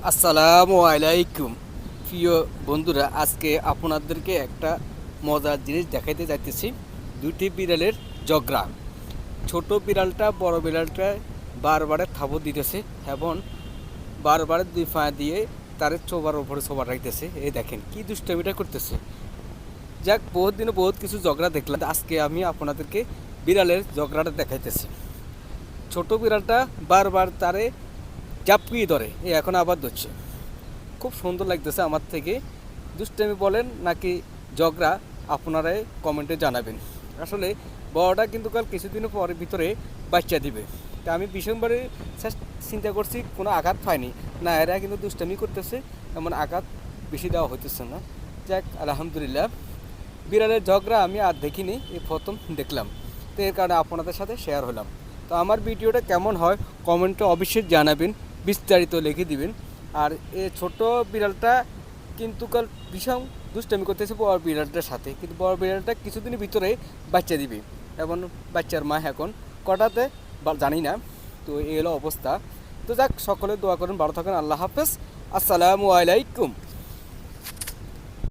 আসসালামু আলাইকুম প্রিয় বন্ধুরা, আজকে আপনাদেরকে একটা মজার জিনিস দেখাইতে যাইতেছি। দুটি বিড়ালের ঝগড়া। ছোট বিড়ালটা বড় বিড়ালটা বারবারে থাবো দিতেছে এবং বারবার দুই পা দিয়ে তার চোবার উপরে চোবার রাখতেছে। এই দেখেন কি দুষ্টামিটা করতেছে। যাক, বহুত দিনে বহুত কিছু ঝগড়া দেখলাম, আজকে আমি আপনাদেরকে বিড়ালের ঝগড়াটা দেখাইতেছি। ছোট বিড়ালটা বারবার তারে জাপকিয়ে ধরে, এখন আবার ধরছে। খুব সুন্দর লাগতেছে আমার থেকে। দুষ্টামি বলেন নাকি ঝগড়া, আপনারাই কমেন্টে জানাবেন। আসলে বড়টা কিন্তু কাল কিছুদিনের পরের ভিতরে বাচ্চা দিবে। তা আমি ভীষণবারে চিন্তা করছি কোনো আঘাত পাইনি না, এরা কিন্তু দুষ্টামি করতেছে, এমন আঘাত বেশি দেওয়া হইতেছে না। যাক, আলহামদুলিল্লাহ। বিড়ালের ঝগড়া আমি আর দেখিনি, এই প্রথম দেখলাম। তো এর কারণে আপনাদের সাথে শেয়ার হলাম। তো আমার ভিডিওটা কেমন হয় কমেন্টে অবশ্যই জানাবেন, বিস্তারিত লিখে দিবেন। আর এই ছোট বিড়ালটা কিন্তু কাল ভীষণ দুষ্টামি করতেছে বড় বিড়ালটার সাথে, কিন্তু বড় বিড়ালটা কিছুদিনের ভিতরে বাচ্চা দিবে এবং বাচ্চার মা এখন কটাতে জানি না। তো এই হলো অবস্থা। তো যাক, সকলে দোয়া করেন, ভালো থাকেন। আল্লাহ হাফেজ, আসসালামু আলাইকুম।